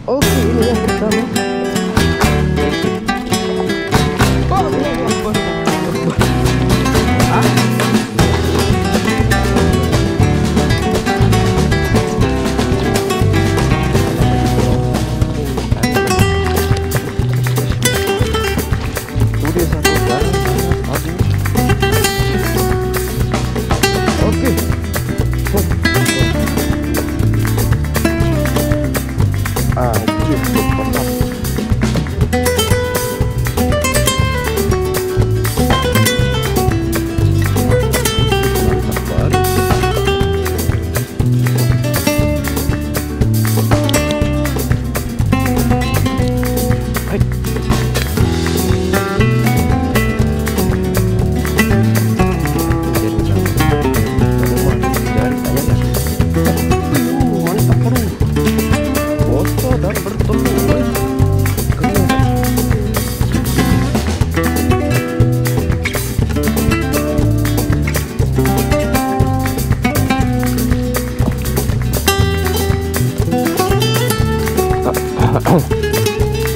Oke, ini yang pertama.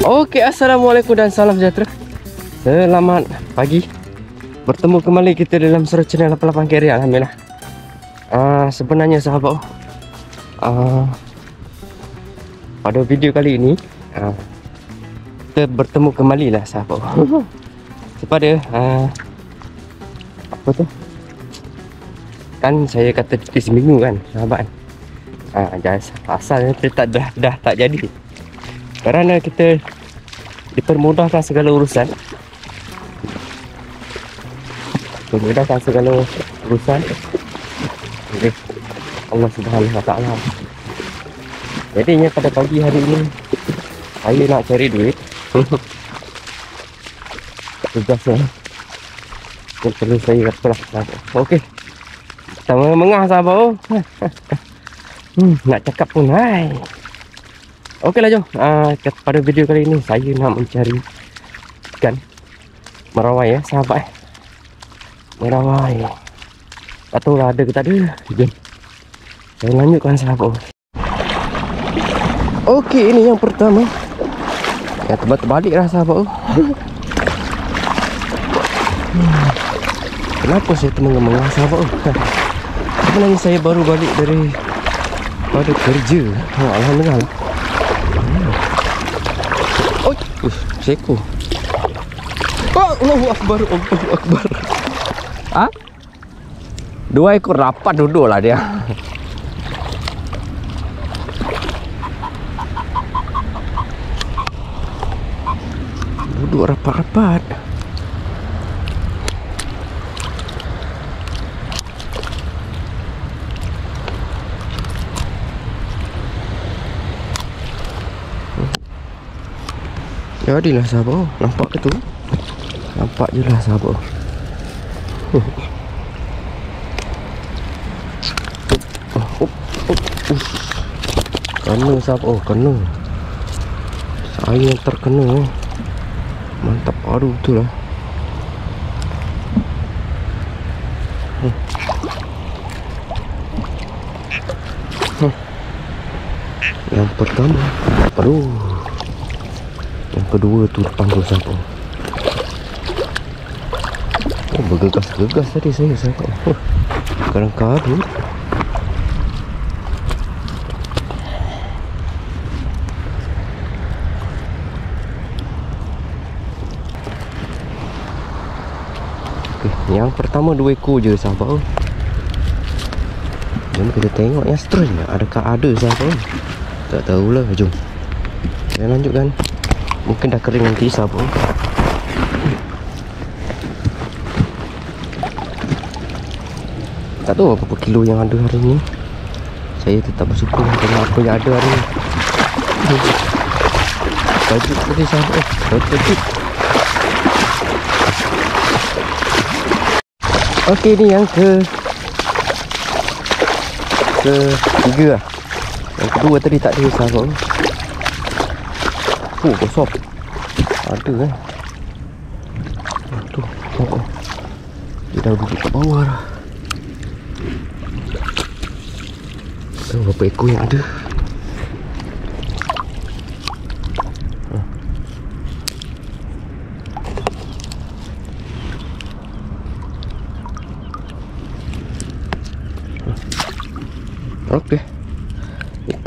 Oke, assalamualaikum dan salam sejahtera. Selamat pagi. Bertemu kembali kita dalam Seru Channel 88 KR. Alhamdulillah. Sebenarnya sahabat, pada video kali ini kita bertemu kembali lah sahabat. Kepada apa tu? Kan saya kata cuti seminggu kan sahabat. Asalnya dah tak jadi. Kerana kita dipermudahkan segala urusan. Okay. Allah Subhanahu Wa Taala. Jadinya pada pagi hari ini saya nak cari duit. Tugasnya yang perlu saya apalah. Okey. Kita mengah sahabat. Nak cakap pun hai. Okeylah jom. Pada video kali ini saya nak mencari ikan merawai ya sahabat. Merawai. Tak tahu lah ada ke tak ada. Jom. Saya lanjutkan sahabat. Okey, ini yang pertama. Ya, terbalik lah sahabat. Kenapa saya termengah-mengah sahabat? Sebenarnya saya baru balik dari pada kerja. Alhamdulillah. Seko. Allahu Akbar, Allahu Akbar. Dua ekor rapat duduk lah dia. Duduk rapat-rapat. Jadilah sahabat. Nampak ke tu? Nampak je lah sahabat. Kena sahabat. Kena. Saya yang terkena. Mantap padu tu lah. Yang pertama. Aduh. Yang kedua tu panggil siapa? Bergegas-gegas tadi saya siapa? Sekarang kabut. Okay, yang pertama 2 ekor je sahabat. Jom kita tengok yang seterusnya. Adakah ada sahabat? Tak tahulah. Jom saya lanjutkan. Mungkin dah kering nanti sahabat. Tak tahu berapa kilo yang ada hari ni. Saya tetap bersyukur dengan apa yang ada hari ni. Baju tadi sahabat. Betul. Okey, ni yang ketiga lah. Yang kedua tadi tak ada sahabat. Besar. Ada kan. Tu. Dia dah duduk kat bawah dah. Tahu berapa ekor yang ada.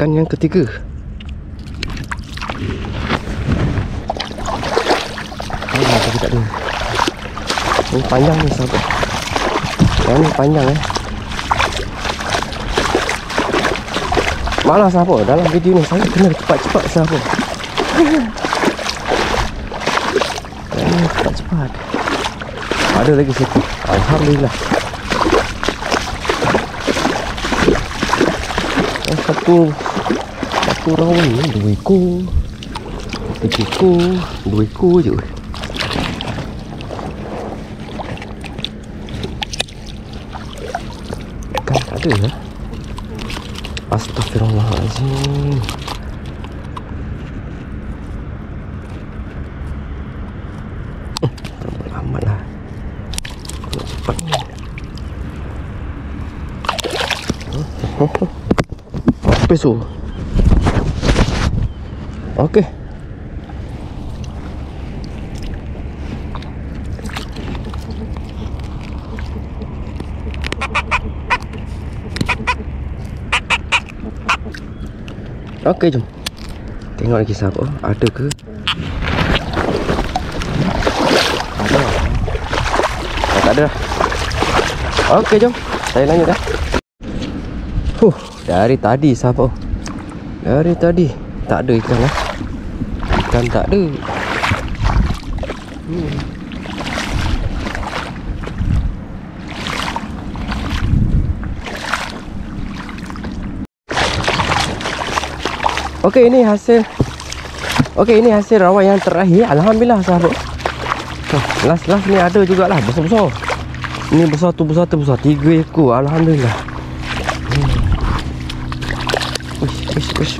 ikan yang ketiga. Tapi tak ada. Ini panjang ni sahabat. Yang ni panjang Malah sahabat, dalam video ni saya kena cepat-cepat sahabat. Cepat-cepat. Ada lagi satu. Alhamdulillah. Satu rawa ni 2 ekor. 3 ekor, 2 ekor je. Kan tak ada lah. Astaghfirullahaladzim. Amat lah. Nak cepat ni. Apa tu? Okey. Okey, jom. Tengok lagi sahabat. Ada ke? Ada. Tak ada. Okey, jom. Saya lanjut dah. Dari tadi sahabat. Dari tadi tak ada ikan lah. Ikan tak ada. Okey, ini hasil. Okey, ini hasil rawai yang terakhir. Alhamdulillah sahabat. Last ni ada jugalah besar-besar. Ini besar tu besar. 3 ekor. Alhamdulillah. Uish.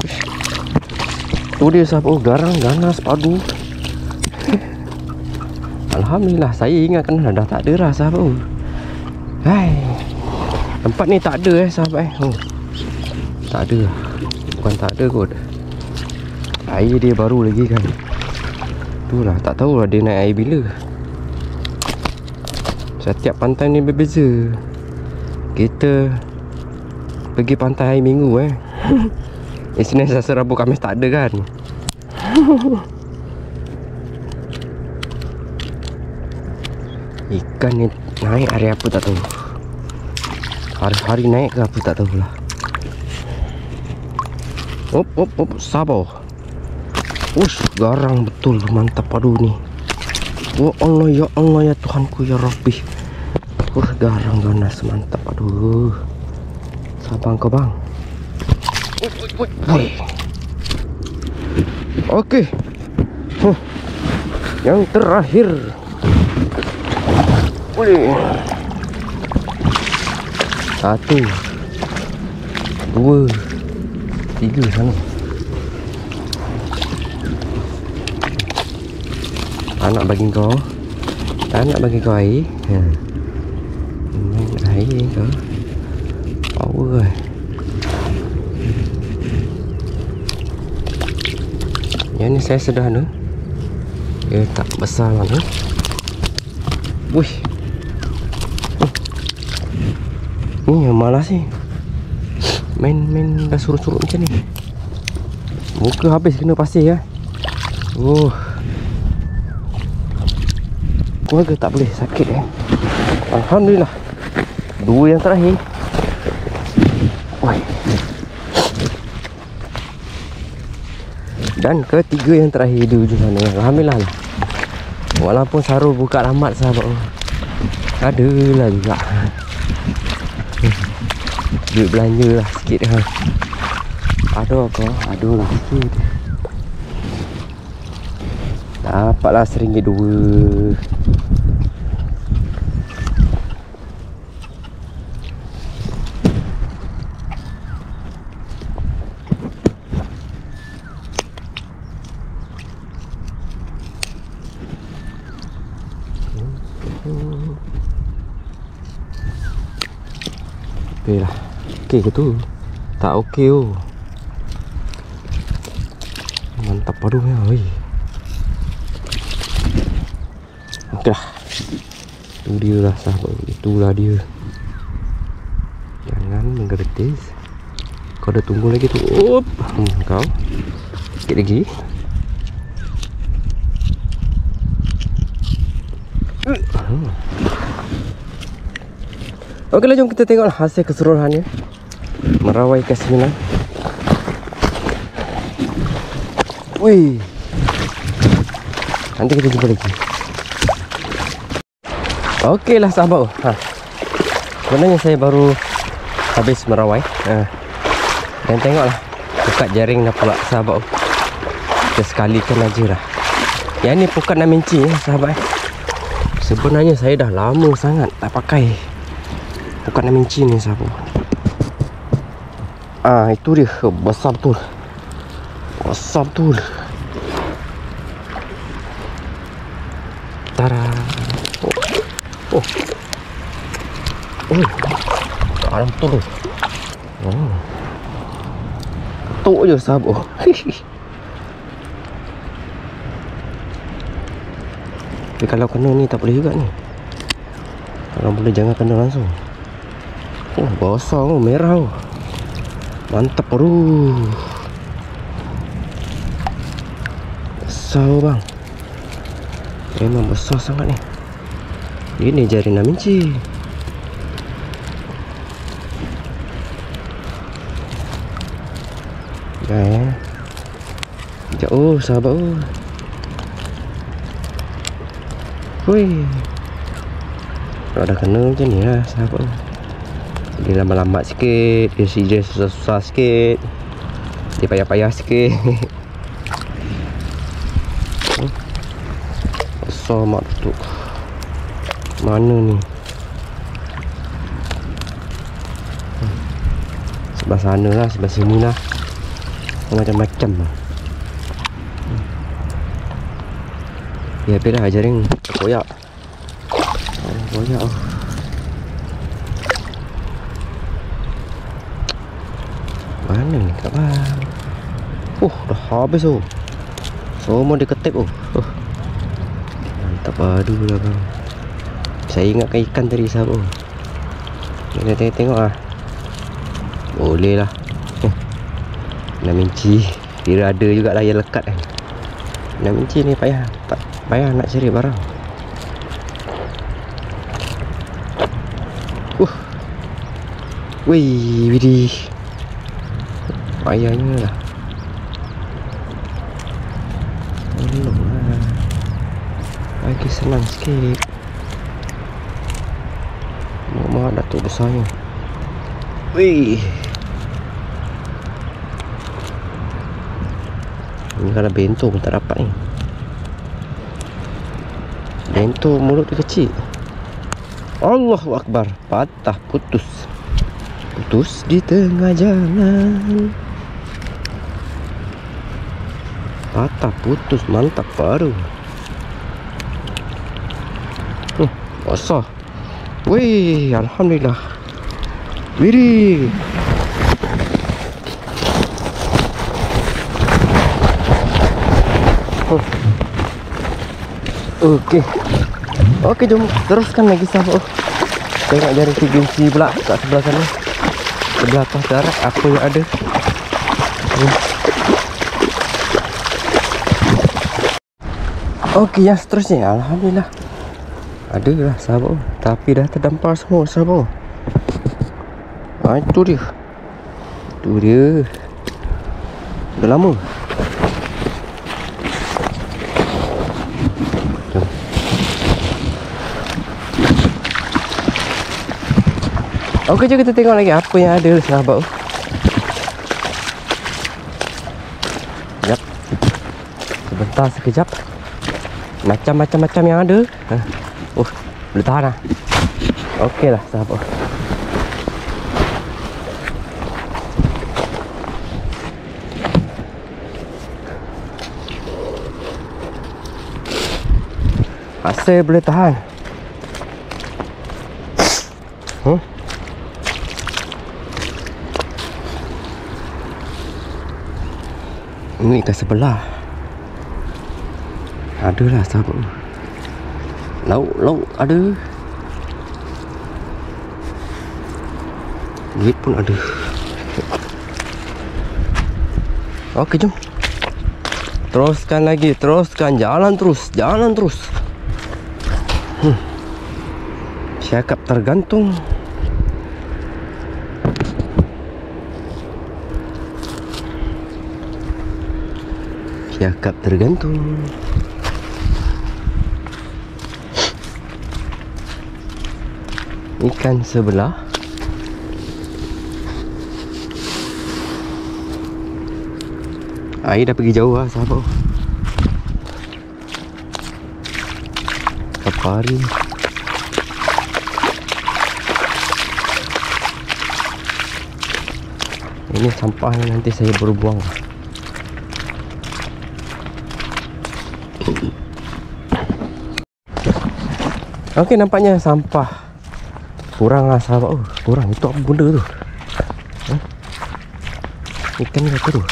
Tu dia sahabat. Garang, ganas, padu. Alhamdulillah. Saya ingatkan dah tak ada lah sahabat. Hai. Tempat ni tak ada sahabat. Tak ada. Bukan tak ada kot. Air dia baru lagi kan. Itulah, tak tahulah dia naik air bila. Setiap pantai ni berbeza. Kita pergi pantai hari Minggu Isnin, Selasa, Rabu, Khamis tak ada kan. Ikan ni naik hari apa tak tahu. Hari-hari naik ke apa tak tahulah. Op, sabar. Ush, garang betul, mantap padu ni. Oh Allah ya Tuhanku ya Rabbi. Garang ganas, mantap. Aduh. Sabar kau bang. Okey. Yang terakhir. Boleh. 1 2 3 sana. Tak nak bagi kau. Tak nak bagi kau air. Main air kau. Power. Yang ni saya sederhana. Dia tak besar mana. Wih. Ni yang malas ni. Main dah surut-surut macam ni. Muka habis kena pasir ya. Keluarga tak boleh sakit Alhamdulillah. 2 yang terakhir. Dan ketiga yang terakhir di ujung sana. Alhamdulillah lah. Walaupun Sarul buka lambat sahabat. Adalah juga duit belanja lah sikit Ada kau, ada lah sikit. Dapatlah RM1 2. Okey lah. Okey ke tu? Tak okey Mantap padu ya. Okey lah. Itu dia lah sahabat. Itulah dia. Jangan menggertis. Kau pada tunggu lagi tu. Kau sikit lagi. Okeylah, jom kita tengok hasil keseluruhannya merawai ke-9. Wih, nanti kita jumpa lagi. Okeylah sahabat. Sebenarnya saya baru habis merawai. Dan tengoklah, pukat jaring dah pula sahabat. Kita sekalikan aja lah. Yang ni pukat 6 inci sahabat. Sebenarnya saya dah lama sangat tak pakai pukat 6 inci ni sahabat. Itu dia, besar betul. Besar betul. Tara. Dalam betul. Ketuk je sahabat. Tapi kalau kena ni tak boleh juga ni. Kalau boleh jangan kena langsung. Besar tu, merah tu. Mantap bro. Besar bang. Memang besar sangat ni. Ini jari 6 inci. Sekejap sahabat. Wih, kalau dah kena macam ni lah sahabat. Dia lambat-lambat sikit, dia susah-susah sikit, dia payah-payah sikit. Besar mak tu. Mana ni? Sebelah sana lah, sebelah sini lah. Macam-macam lah. Ya habis dah jaring koyak. Koyak. Mana ni kat bang? Dah habis tu. Semua dia ketip tu. Mantap padu lah bang. Saya ingatkan ikan tadi sahabat. Kita tengok lah. Boleh lah. 6 inci. Kira ada jugalah yang lekat kan. 6 inci ni payah. Tak payah nak cari barang. Wih, widih. Payahnya lah. Bagi senang sikit. Mak Datuk besarnya. Wih. Ini kalau bento pun tak dapat ni. Bento mulut dia kecil. Allahu Akbar. Patah putus. Putus di tengah jalan. Patah putus. Mantap baru. Besar. Wih, alhamdulillah. Wiri. Okey, jom teruskan lagi sahabat. Tengok jaring 3 inci pula kat sebelah sana. Sebelah atas darat apa yang ada. Okey, yang seterusnya alhamdulillah. Ada lah sahabat. Tapi dah terdampar semua sahabat. Itu dia. Itu dia. Dah lama. Okey, jom kita tengok lagi apa yang ada sahabat. Sekejap. Sebentar, sekejap. Macam-macam yang ada. Boleh tahan lah. Okey lah sahabat. Asal boleh tahan. Ini kat sebelah. Adalah sahabat. Lauk ada. Duit pun ada. Okey, jom. Teruskan lagi, teruskan. Jalan terus, jalan terus. Cakap tergantung. Cakap tergantung. Ikan sebelah. Air dah pergi jauh lah, sahabat. Kapari. Ini sampah yang nanti saya baru buang. Okey, nampaknya sampah kurang lah, sahabat. Oh, kurang. Itu apa benda tu? Ikan ni apa tu?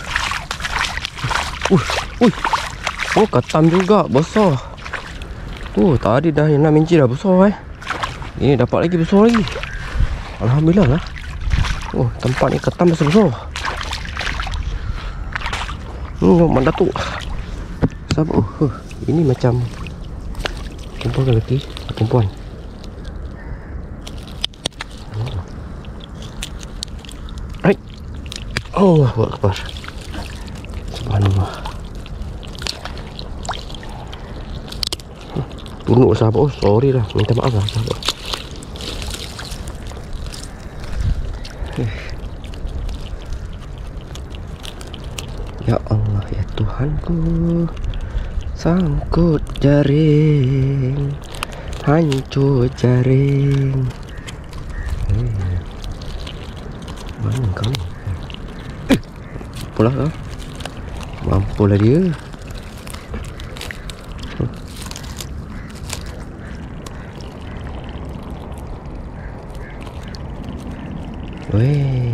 Oh, ketam juga, besar. Oh, tadi dah 6 inci dah besar. Ini dapat lagi besar lagi. Alhamdulillah lah. Oh, tempat ni ketam besar-besar. Mana tu? Sahabat. Ini macam perempuan ke lelaki? Perempuan. Hai. Allahu Akbar. Subhanallah. Tunuk, sahabat. Oh, sorry lah. Minta maaf lah, sahabat. Ya Allah, ya Tuhanku. Sangkut jaring, hancur jaring. Mana kau ni? Mampulah kau. Mampulah dia. Weh,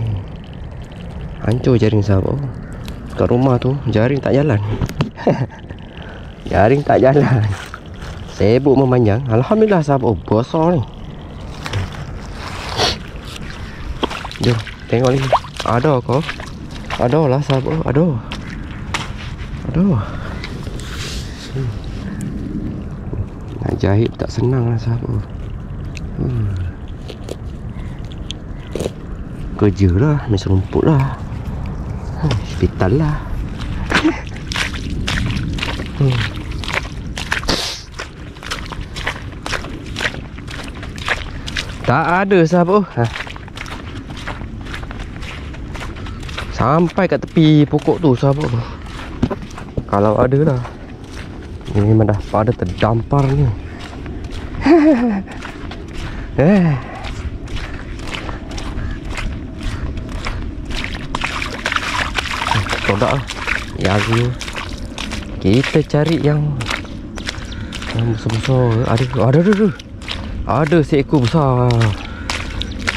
hancur jaring, sahabat. Kat rumah tu jaring tak jalan. Jaring tak jalan. Sibuk memanjang. Alhamdulillah, sahabat. Oh, besar ni. Jom tengok lagi. Ada kau? Ada lah, sahabat. Ada. Nak jahit tak senang lah, sahabat. Kerja lah, mesra rumput lah, hospital lah. Tak ada, sahabat. Sampai kat tepi pokok tu, sahabat. Kalau ada lah. Ini memang dah pada terdampar ni. Produk lah. Yang kita cari yang besar-besar. Ada seekor besar.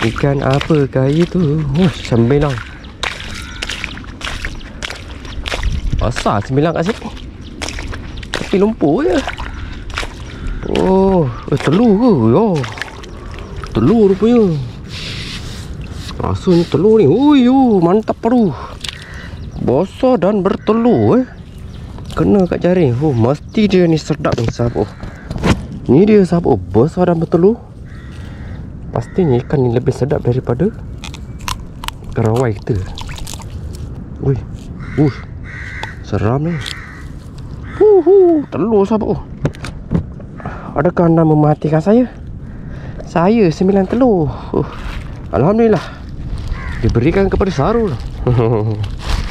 Ikan apakah itu? Sembilang. Besar sembilang kat sini. Tapi lumpur je. Oh, telur ke? Oh, telur rupanya. Rasanya telur ni. Mantap paru. Besar dan bertelur. Kena kat jaring. Oh, mesti dia ni sedap ni, sahabat. Ni dia, sahabat. Besar dan bertelur. Pastinya ikan ni lebih sedap daripada kerawai kita. Seram ni. Telur, sahabat. Adakah anda mematikan saya? Saya 9 telur. Alhamdulillah. Diberikan kepada Sarul.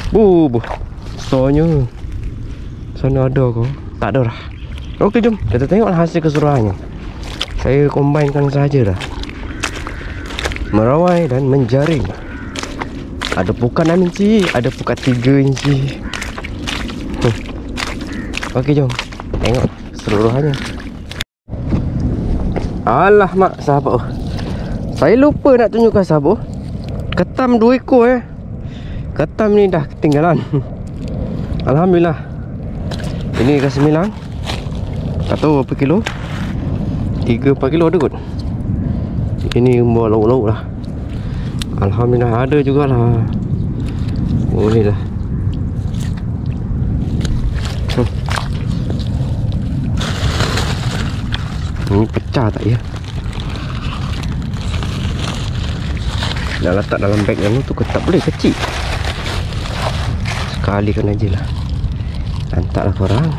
Besarnya. Sana ada kau? Tak ada dah. Okey, jom kita tengok hasil keseluruhannya. Saya combinekan saja dah. Merawai dan menjaring. Ada pukat 6 inci, ada pukat 3 inci. Okey, jom tengok keseluruhannya. Alah mak, sahabat. Saya lupa nak tunjukkan, sahabat. Ketam 2 ekor. Ketam ni dah ketinggalan. Alhamdulillah. Ini ikan sembilang. Tak tahu berapa kilo. 3-4 kilo ada kot. Ini umur lauk-lauk lah. Alhamdulillah ada jugalah. Boleh lah. Ini pecah tak ya? Nak letak dalam beg yang tu tak boleh, kecil. Sekali kan aja lah. Hantarlah korang.